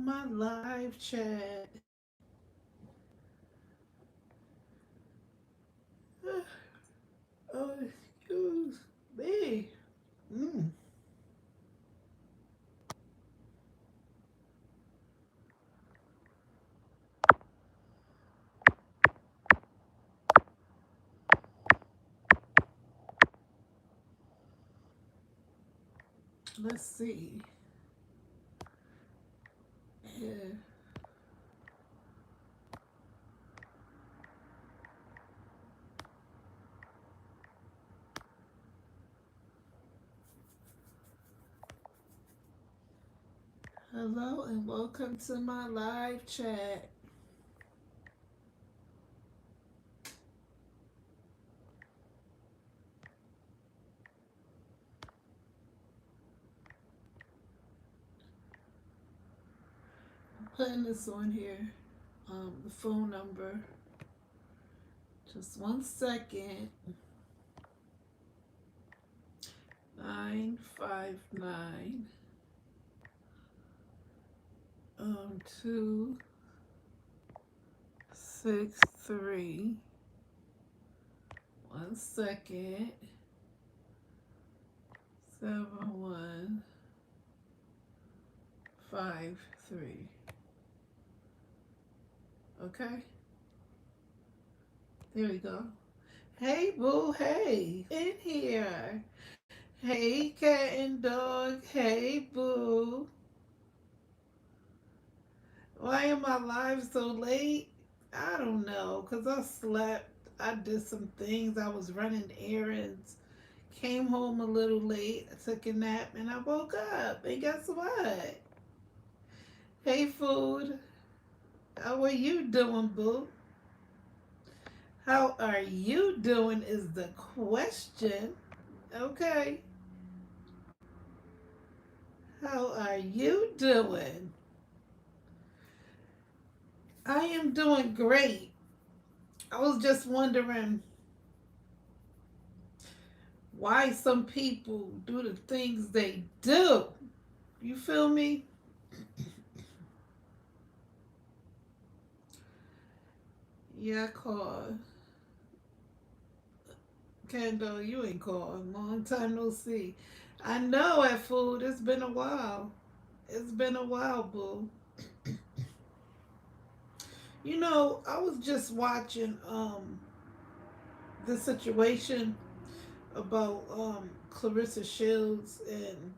my live chat. Oh, excuse me. Mm. Let's see. Yeah. Hello and welcome to my live chat. I'm putting this on here. The phone number. Just 1 second. 959 263. 1 second. 7153. Okay, there we go. Hey, boo, hey, in here. Hey, cat and dog. Hey, boo. Why am I live so late? I don't know, because I slept. I did some things. I was running errands. Came home a little late. I took a nap and I woke up. And guess what? Hey, food. How are you doing, boo? How are you doing is the question. Okay. How are you doing? I am doing great. I was just wondering why some people do the things they do. You feel me? Yeah, I called. Kendall, you ain't called. Long time no see. I know at food. It's been a while. It's been a while, boo. You know, I was just watching the situation about Clarissa Shields and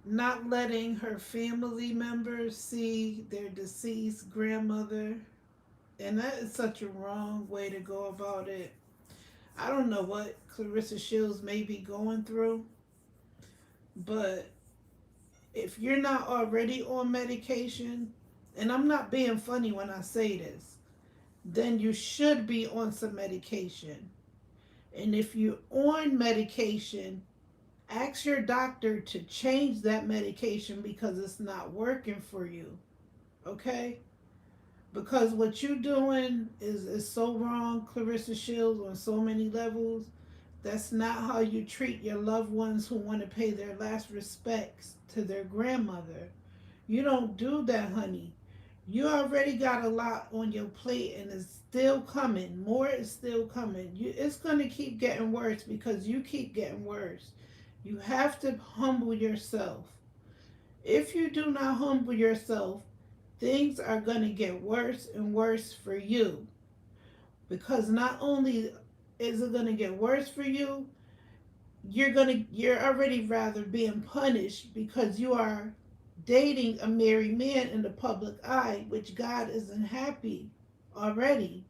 not letting her family members see their deceased grandmother. And that is such a wrong way to go about it. I don't know what Clarissa Shields may be going through, but if you're not already on medication, and I'm not being funny when I say this, then you should be on some medication. And if you're on medication, ask your doctor to change that medication because it's not working for you. Okay? Because what you're doing is so wrong, Clarissa Shields, on so many levels. That's not how you treat your loved ones who want to pay their last respects to their grandmother. You don't do that, honey. You already got a lot on your plate and it's still coming. More is still coming. It's going to keep getting worse because you keep getting worse. You have to humble yourself. If you do not humble yourself, things are going to get worse and worse for you. Because not only is it going to get worse for you, you're already rather being punished because you are dating a married man in the public eye, which God isn't happy already.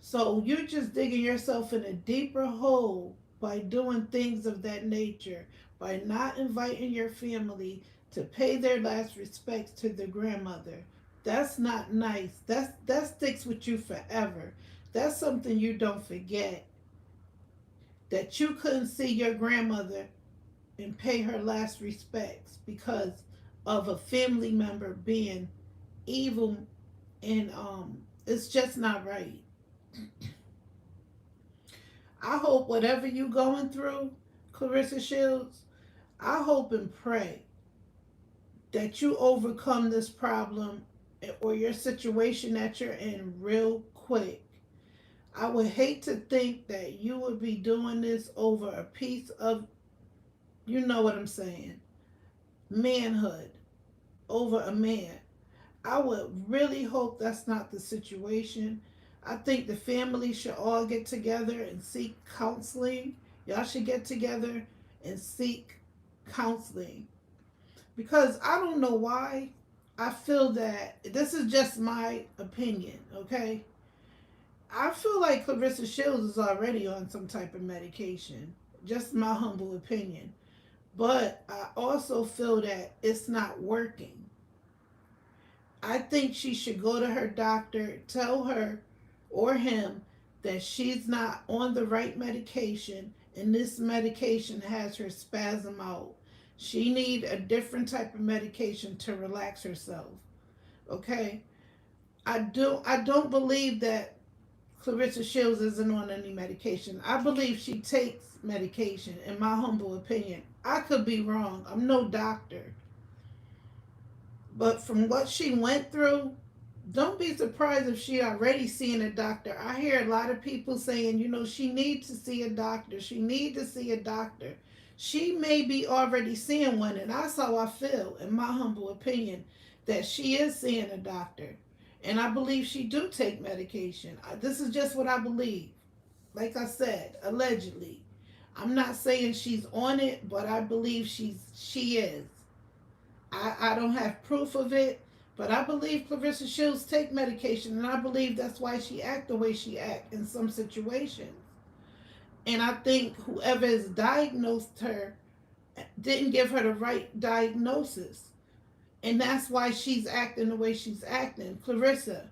So you're just digging yourself in a deeper hole by doing things of that nature, by not inviting your family to pay their last respects to their grandmother. That's not nice. That sticks with you forever. That's something you don't forget. That you couldn't see your grandmother and pay her last respects because of a family member being evil, and it's just not right. I hope whatever you going through, Clarissa Shields, I hope and pray that you overcome this problem or your situation that you're in real quick. I would hate to think that you would be doing this over a piece of, you know what I'm saying, manhood, over a man. I would really hope that's not the situation. I think the family should all get together and seek counseling. Y'all should get together and seek counseling. Because I don't know why I feel that this is just my opinion, okay? I feel like Clarissa Shields is already on some type of medication. Just my humble opinion. But I also feel that it's not working. I think she should go to her doctor, tell her or him that she's not on the right medication and this medication has her spasm out. She need a different type of medication to relax herself. Okay? I don't believe that Clarissa Shields isn't on any medication. I believe she takes medication, in my humble opinion. I could be wrong. I'm no doctor. But from what she went through, don't be surprised if she already seeing a doctor. I hear a lot of people saying, she needs to see a doctor. She need to see a doctor. She may be already seeing one, and that's how I feel, in my humble opinion, that she is seeing a doctor. And I believe she do take medication. This is just what I believe. Like I said, allegedly. I'm not saying she's on it, but I believe she is. I don't have proof of it, but I believe Clarissa Shields take medication, and I believe that's why she act the way she act in some situations. And I think whoever has diagnosed her didn't give her the right diagnosis, and that's why she's acting the way she's acting. Clarissa,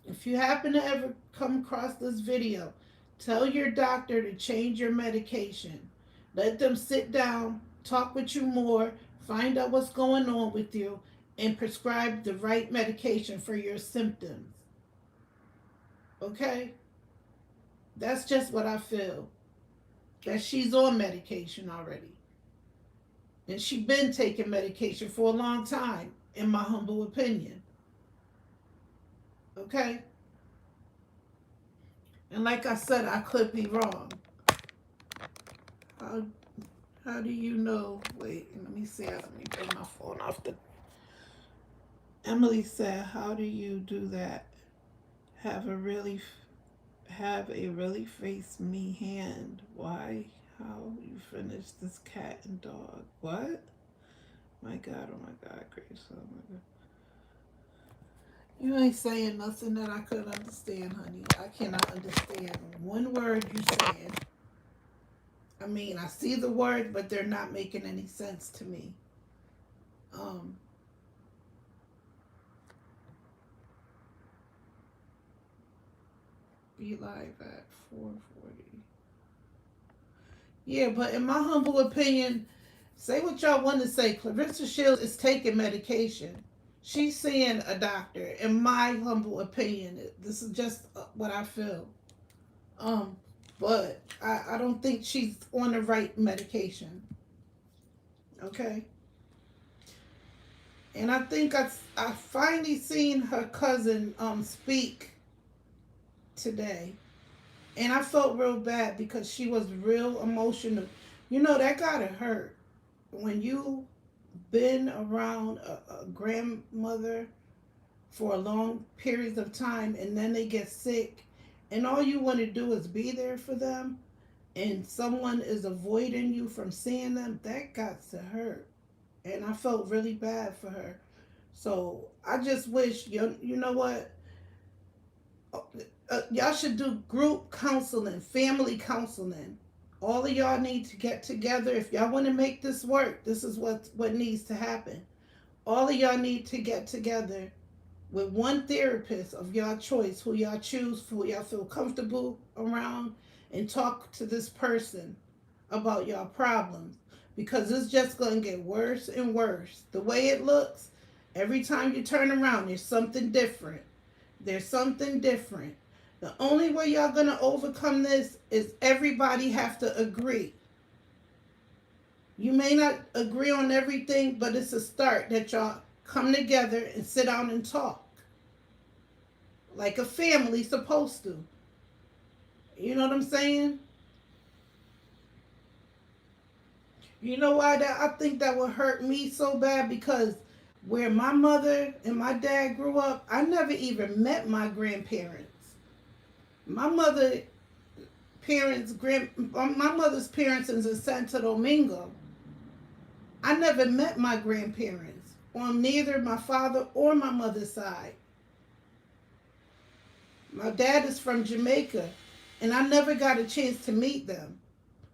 if you happen to ever come across this video, tell your doctor to change your medication. Let them sit down, talk with you more, find out what's going on with you, and prescribe the right medication for your symptoms. Okay? That's just what I feel. That she's on medication already. And she's been taking medication for a long time, in my humble opinion. Okay? And like I said, I could be wrong. How, how do you know? Wait, let me see. Let me turn my phone off. Emily said, how do you do that? Have a really face me hand. Why? How you finish this cat and dog? What? My God, oh my God, Grace, oh my God. You ain't saying nothing that I could understand, honey. I cannot understand one word you saying. I mean, I see the words, but they're not making any sense to me. Be live at 4:40. Yeah, but in my humble opinion, say what y'all want to say. Clarissa Shields is taking medication. She's seeing a doctor. In my humble opinion, this is just what I feel. But I don't think she's on the right medication. Okay. And I think I finally seen her cousin speak today. And I felt real bad because she was real emotional. That gotta hurt. When you been around a grandmother for a long periods of time and then they get sick and all you want to do is be there for them and someone is avoiding you from seeing them, that got to hurt. And I felt really bad for her. So I just wish, you know what? Y'all should do group counseling, family counseling. All of y'all need to get together. If y'all want to make this work, this is what needs to happen. All of y'all need to get together with one therapist of y'all choice, who y'all choose, who y'all feel comfortable around, and talk to this person about y'all problems. Because it's just going to get worse and worse. The way it looks, every time you turn around, there's something different. There's something different. The only way y'all going to overcome this is everybody have to agree. You may not agree on everything, but it's a start that y'all come together and sit down and talk like a family supposed to. You know what I'm saying? You know why that I think that would hurt me so bad? Because where my mother and my dad grew up, I never even met my grandparents. My mother my mother's parents is in Santo Domingo. I never met my grandparents on neither my father or my mother's side. My dad is from Jamaica, and I never got a chance to meet them.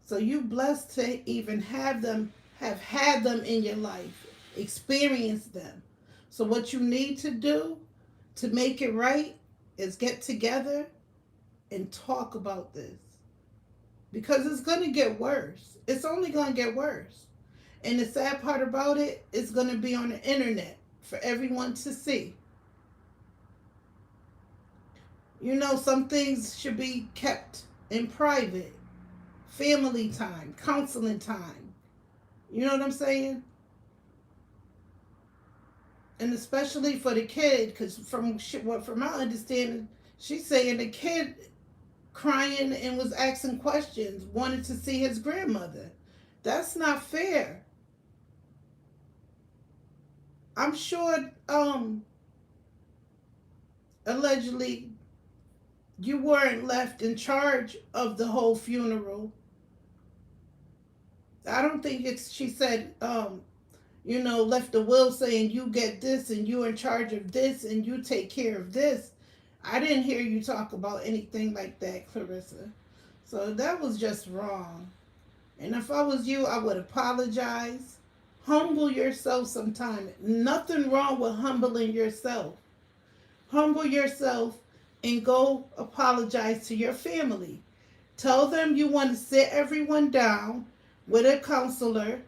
So you blessed to even have had them in your life, experience them. So what you need to do to make it right is get together and talk about this. Because it's going to get worse. It's only going to get worse. And the sad part about it, it's going to be on the internet for everyone to see. You know, some things should be kept in private. Family time, counseling time. You know what I'm saying? And especially for the kid, because from my understanding, she's saying the kid crying and was asking questions, wanted to see his grandmother. That's not fair. I'm sure, allegedly, you weren't left in charge of the whole funeral. I don't think she said, left a will saying you get this and you're in charge of this and you take care of this. I didn't hear you talk about anything like that, Clarissa. So that was just wrong. And if I was you, I would apologize. Humble yourself sometime. Nothing wrong with humbling yourself. Humble yourself and go apologize to your family. Tell them you want to sit everyone down with a counselor.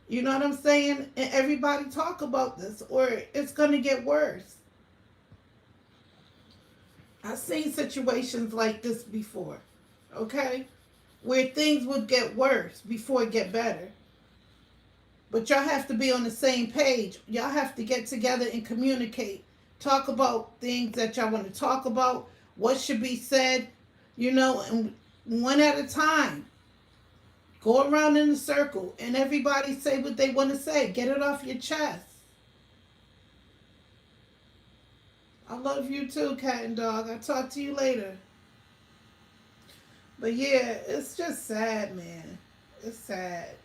You know what I'm saying? And everybody talk about this, or it's going to get worse. I've seen situations like this before, okay? Where things would get worse before it get better. But y'all have to be on the same page. Y'all have to get together and communicate. Talk about things that y'all want to talk about, what should be said, and one at a time. Go around in a circle and everybody say what they want to say. Get it off your chest. I love you too, cat and dog. I'll talk to you later. But yeah, it's just sad, man. It's sad.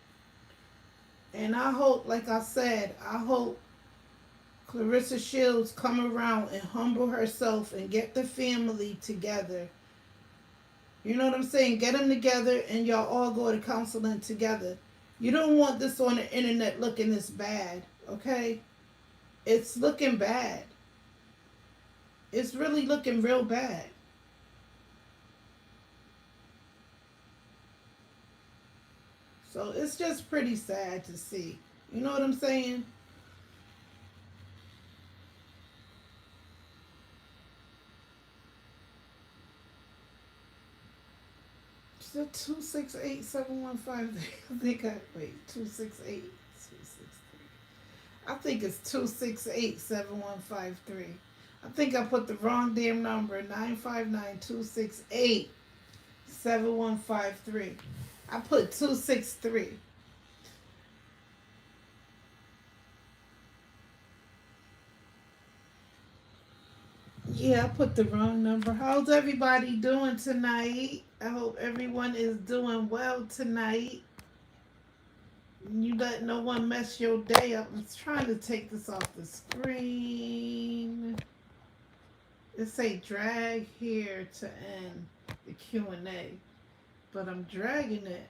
And I hope, like I said, I hope Clarissa Shields come around and humble herself and get the family together. You know what I'm saying? Get them together and y'all all go to counseling together. You don't want this on the internet looking this bad, okay? It's looking bad. It's really looking real bad. So it's just pretty sad to see. You know what I'm saying? Is it 268-715? I think wait, 268-263. I think it's 268-7153. I think I put the wrong damn number. 959-268-7153. I put 263. Yeah, I put the wrong number. How's everybody doing tonight? I hope everyone is doing well tonight. You let no one mess your day up. I'm trying to take this off the screen. It say drag here to end the Q&A, but I'm dragging it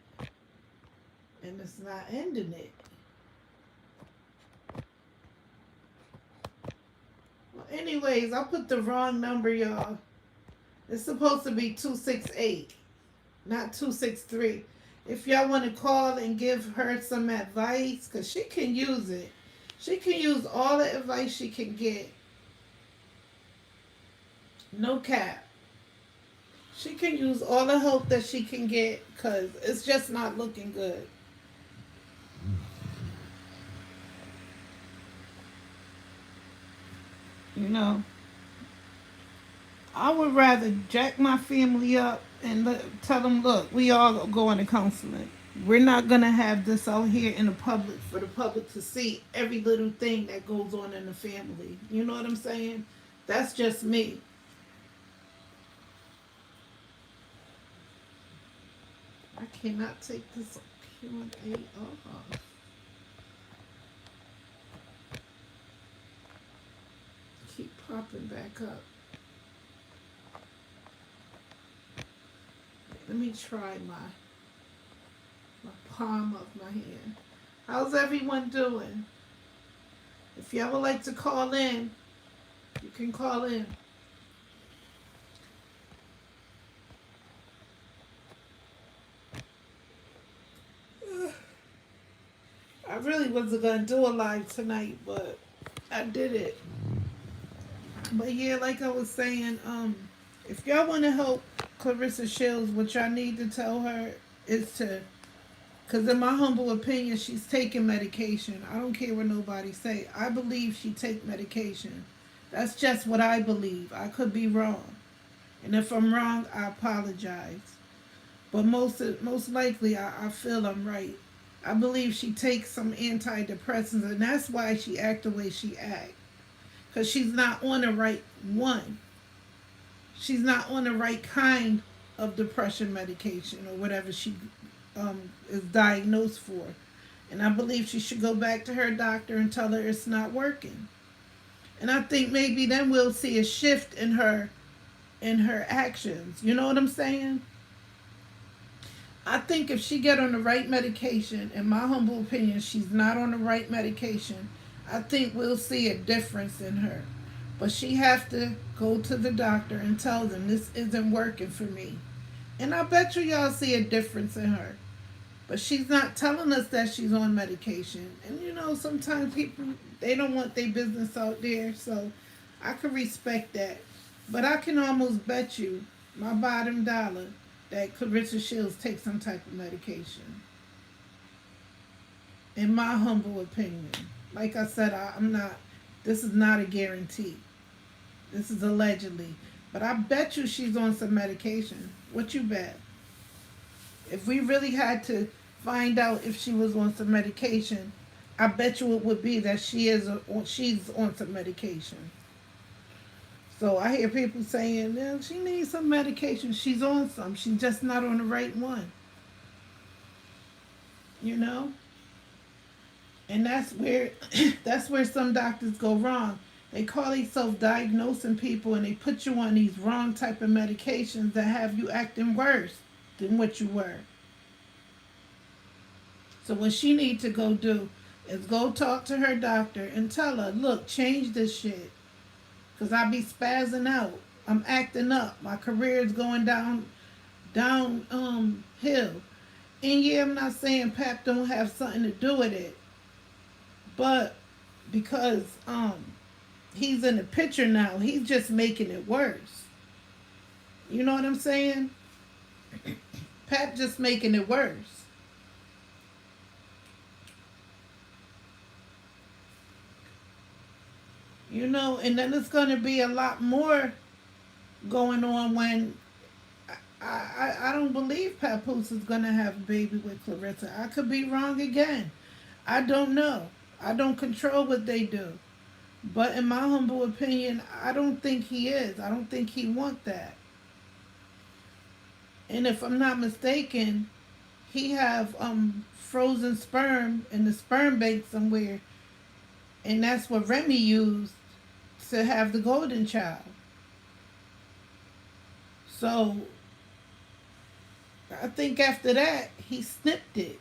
and it's not ending it. Well, anyways, I put the wrong number, y'all. It's supposed to be 268, not 263. If y'all want to call and give her some advice, because she can use it. She can use all the advice she can get. No cap. She can use all the help that she can get because it's just not looking good. You know, I would rather jack my family up and tell them, look, we all going to counseling. We're not gonna have this out here in the public for the public to see every little thing that goes on in the family. You know what I'm saying? That's just me. I cannot take this Q&A off. Keep popping back up. Let me try my palm of my hand. How's everyone doing? If y'all would like to call in, you can call in. I really wasn't gonna do a live tonight, but I did it. But yeah, like I was saying, if y'all want to help Clarissa Shields, what y'all need to tell her is to, because in my humble opinion, she's taking medication. I don't care what nobody say. I believe she take medication. That's just what I believe. I could be wrong, and if I'm wrong, I apologize. But most likely, I feel I'm right. I believe she takes some antidepressants, and that's why she act the way she act. Because she's not on the right one. She's not on the right kind of depression medication or whatever she is diagnosed for. And I believe she should go back to her doctor and tell her it's not working. And I think maybe then we'll see a shift in her actions. You know what I'm saying? I think if she get on the right medication, in my humble opinion, she's not on the right medication. I think we'll see a difference in her. But she have to go to the doctor and tell them this isn't working for me. And I bet y'all see a difference in her. But she's not telling us that she's on medication. And you know, sometimes people, they don't want their business out there. So I can respect that. But I can almost bet you my bottom dollar that Clarissa Shields takes some type of medication. In my humble opinion. Like I said, I'm not, this is not a guarantee. This is allegedly. But I bet you she's on some medication. What you bet? If we really had to find out if she was on some medication, I bet you it would be that she's on some medication. So I hear people saying, yeah, she needs some medication. She's on some. She's just not on the right one. You know? And that's where that's where some doctors go wrong. They call themselves diagnosing people and they put you on these wrong type of medications that have you acting worse than what you were. So what she needs to go do is go talk to her doctor and tell her, look, change this shit. Because I be spazzing out. I'm acting up. My career is going down hill. And yeah, I'm not saying Pap don't have something to do with it. But because he's in the picture now, he's just making it worse. You know what I'm saying? Pap just making it worse. You know, and then it's going to be a lot more going on when I don't believe Papoose is going to have a baby with Clarissa. I could be wrong again. I don't know. I don't control what they do. But in my humble opinion, I don't think he is. I don't think he wants that. And if I'm not mistaken, he have frozen sperm in the sperm bank somewhere. And that's what Remy used to have the golden child. So I think after that he snipped it.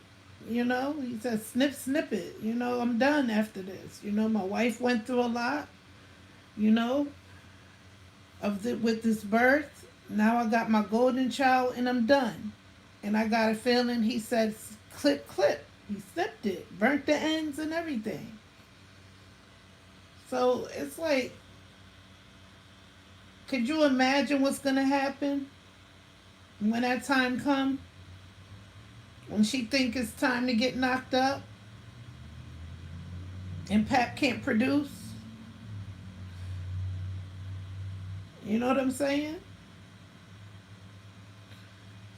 You know, he said snip it. You know, I'm done after this. You know, my wife went through a lot. You know, with this birth. Now I got my golden child and I'm done. And I got a feeling he said clip. He snipped it, burnt the ends and everything. So it's like, could you imagine what's gonna happen when that time comes? When she think it's time to get knocked up and Pap can't produce? You know what I'm saying?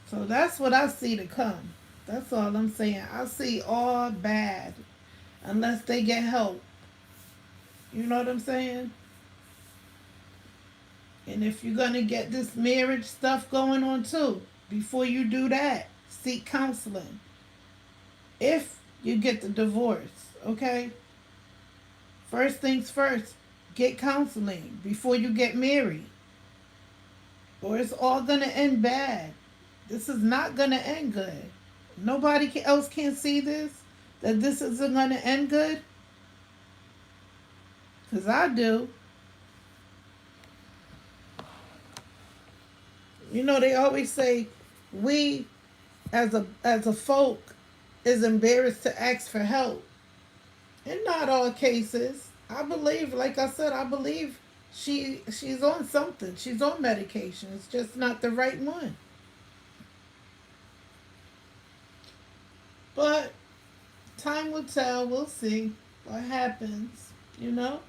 So that's what I see to come. That's all I'm saying. I see all bad unless they get help. You know what I'm saying? And if you're going to get this marriage stuff going on too, before you do that, seek counseling. If you get the divorce, okay? First things first, get counseling before you get married, or it's all going to end bad. This is not going to end good. Nobody else can see this, that this isn't going to end good, because I do. You know, they always say we as a folk is embarrassed to ask for help. In not all cases. I believe, like I said, I believe she's on something. She's on medication. It's just not the right one. But time will tell. We'll see what happens. You know.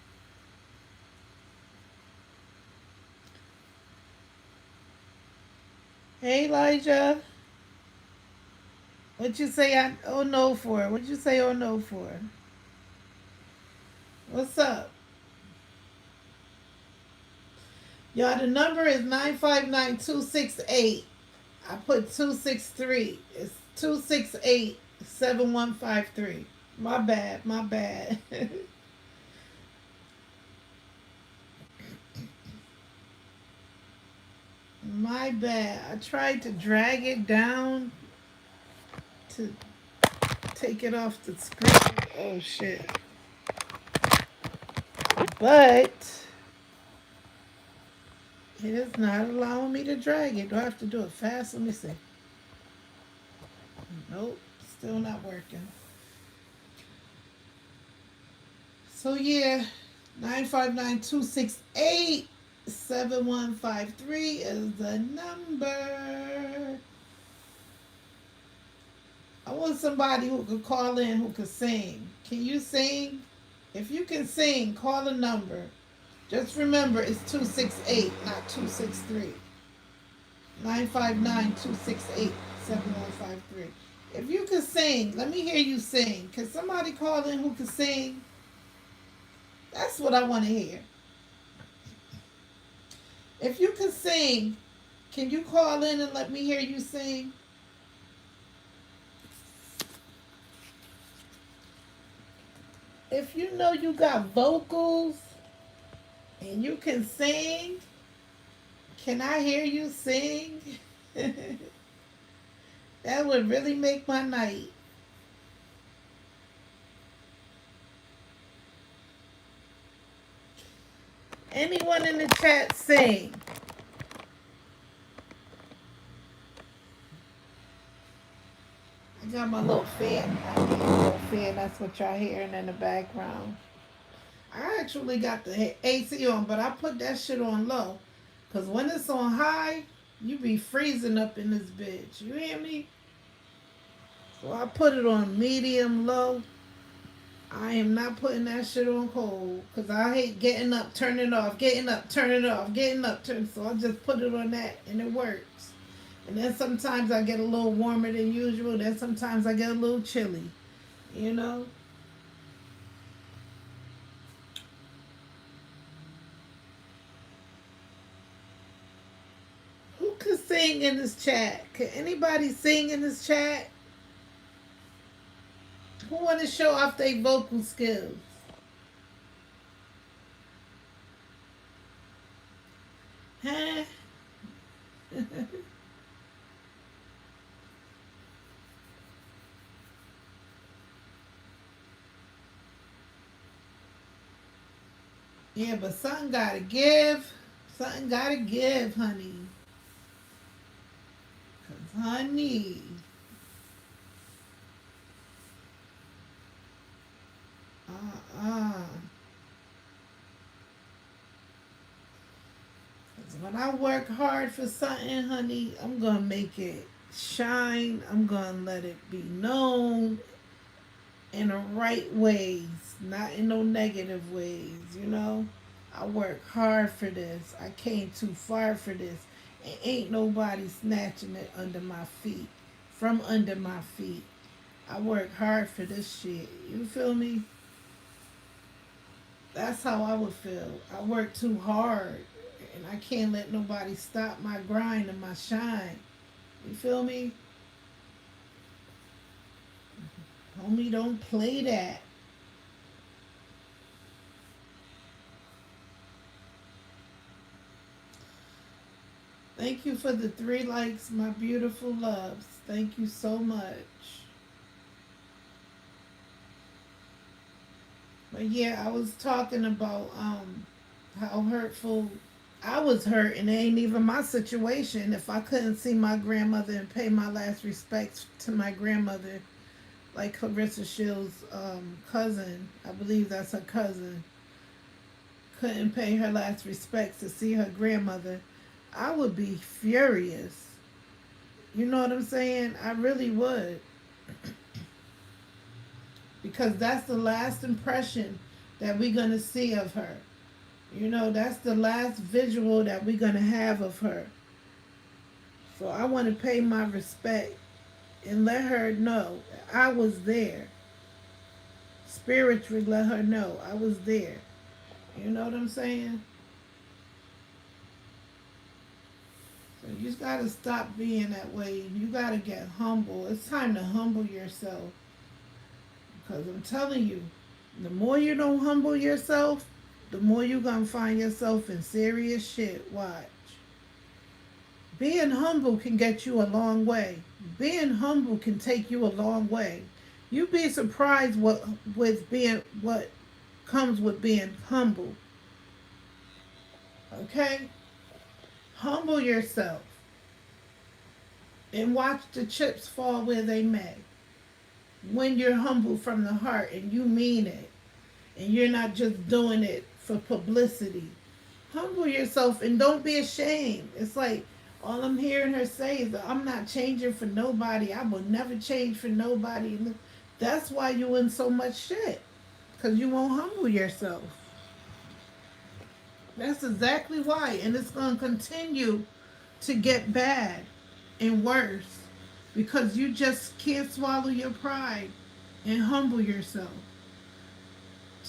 Hey Elijah, what you say? Oh no for? What you say? Oh no for? What's up? Y'all, the number is 959-268. I put 263. It's 268-7153. My bad, my bad. My bad. I tried to drag it down to take it off the screen. Oh shit. But it is not allowing me to drag it. Do I have to do it fast? Let me see. Nope, still not working. So yeah, 959-268-7153 is the number. I want somebody who could call in who could sing. Can you sing? If you can sing, call the number. Just remember it's 268, not 263. 959-268-7153. If you can sing, let me hear you sing. Can somebody call in who can sing? That's what I want to hear. If you can sing, can you call in and let me hear you sing? If you know you got vocals and you can sing, can I hear you sing? That would really make my night. Anyone in the chat sing? I got my little fan. I got my little fan. That's what y'all hearing in the background. I actually got the AC on, but I put that shit on low. Because when it's on high, you be freezing up in this bitch. You hear me? So I put it on medium low. I am not putting that shit on cold. Because I hate getting up, turning it off, getting up, turning it off, getting up, turning. So I just put it on that and it works. And then sometimes I get a little warmer than usual. Then sometimes I get a little chilly. You know? Who could sing in this chat? Could anybody sing in this chat? Who want to show off their vocal skills? Huh? Yeah, but something gotta give. Something gotta give, honey. 'Cause, honey, uh-uh. 'Cause when I work hard for something, honey, I'm gonna make it shine. I'm gonna let it be known in the right ways, not in no negative ways, you know? I work hard for this. I came too far for this. And ain't nobody snatching it under my feet. From under my feet. I work hard for this shit. You feel me? That's how I would feel. I work too hard. And I can't let nobody stop my grind and my shine. You feel me? Homie, don't play that. Thank you for the 3 likes, my beautiful loves. Thank you so much. But yeah, I was talking about how hurtful I was hurt, and it ain't even my situation. If I couldn't see my grandmother and pay my last respects to my grandmother, like Clarissa Shields' cousin, I believe that's her cousin, couldn't pay her last respects to see her grandmother, I would be furious. You know what I'm saying? I really would. Because that's the last impression that we're going to see of her. You know, that's the last visual that we're going to have of her. So I want to pay my respect and let her know I was there. Spiritually, let her know I was there. You know what I'm saying? So you just got to stop being that way. You got to get humble. It's time to humble yourself. Because I'm telling you, the more you don't humble yourself, the more you're going to find yourself in serious shit. Watch. Being humble can get you a long way. Being humble can take you a long way. You'd be surprised what comes with being humble. Okay? Humble yourself and watch the chips fall where they may. When you're humble from the heart and you mean it, and you're not just doing it for publicity. Humble yourself and don't be ashamed. It's like all I'm hearing her say is that I'm not changing for nobody. I will never change for nobody. That's why you in so much shit. Because you won't humble yourself. That's exactly why. And it's going to continue to get bad and worse. Because you just can't swallow your pride and humble yourself.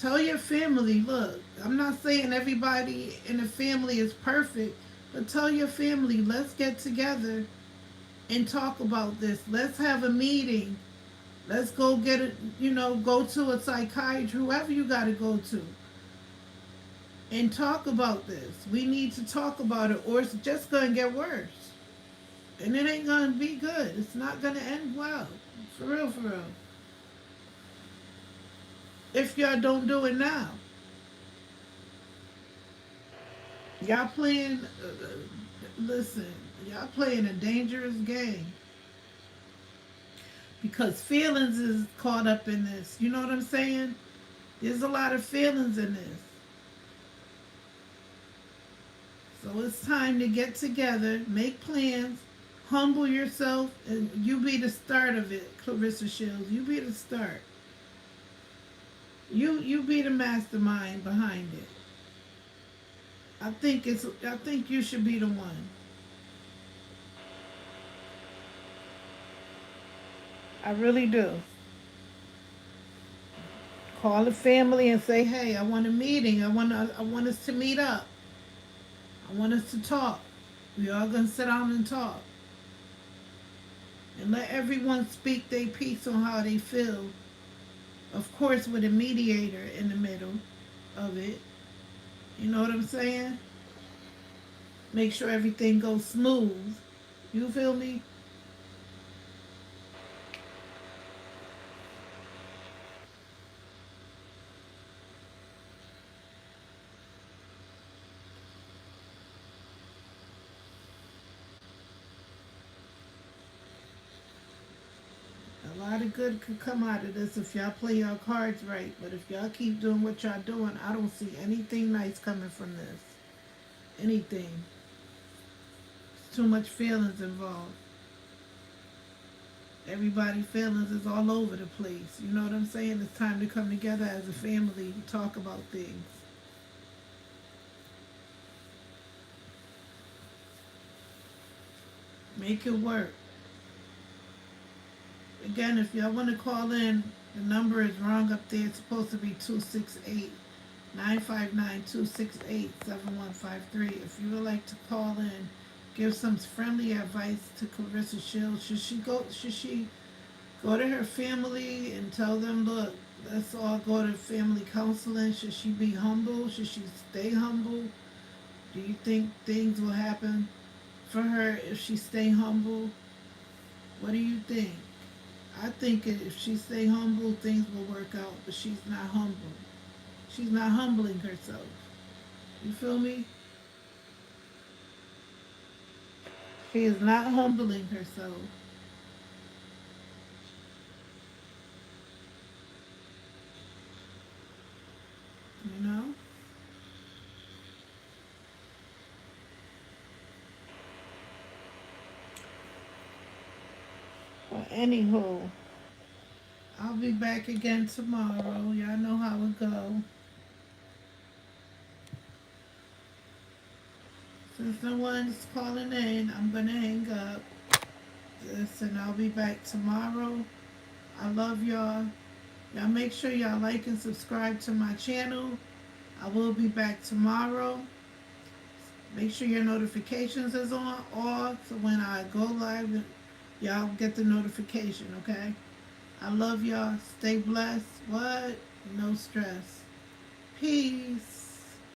Tell your family, look, I'm not saying everybody in the family is perfect, but tell your family, let's get together and talk about this. Let's have a meeting. Let's go get it, go to a psychiatrist, whoever you got to go to, and talk about this. We need to talk about it, or it's just going to get worse. And it ain't going to be good. It's not going to end well. For real, for real. If y'all don't do it now. Y'all playing, listen, y'all playing a dangerous game. Because feelings is caught up in this. You know what I'm saying? There's a lot of feelings in this. So it's time to get together, make plans, humble yourself, and you be the start of it, Clarissa Shields. You be the start. You be the mastermind behind it. I think you should be the one. I really do. Call the family and say, "Hey, I want a meeting. I want us to meet up. I want us to talk. We all gonna sit down and talk." And let everyone speak their piece on how they feel. Of course, with a mediator in the middle of it. You know what I'm saying? Make sure everything goes smooth. You feel me? A lot of good could come out of this if y'all play your cards right. But if y'all keep doing what y'all doing, I don't see anything nice coming from this. Anything. There's too much feelings involved. Everybody feelings is all over the place. You know what I'm saying? It's time to come together as a family and talk about things. Make it work. Again, if y'all want to call in, the number is wrong up there. It's supposed to be 268 959 268 7153. If you would like to call in, give some friendly advice to Clarissa Shields. Should she go to her family and tell them, look, let's all go to family counseling? Should she be humble? Should she stay humble? Do you think things will happen for her if she stay humble? What do you think? I think if she stay humble, things will work out, but she's not humble. She's not humbling herself. You feel me? She is not humbling herself. You know? Well, anywho, I'll be back again tomorrow. Y'all know how it go. Since no one's calling in, I'm gonna hang up. Listen, I'll be back tomorrow. I love y'all. Y'all make sure y'all like and subscribe to my channel. I will be back tomorrow. Make sure your notifications is on all so when I go live, y'all get the notification, okay? I love y'all. Stay blessed. What? No stress. Peace.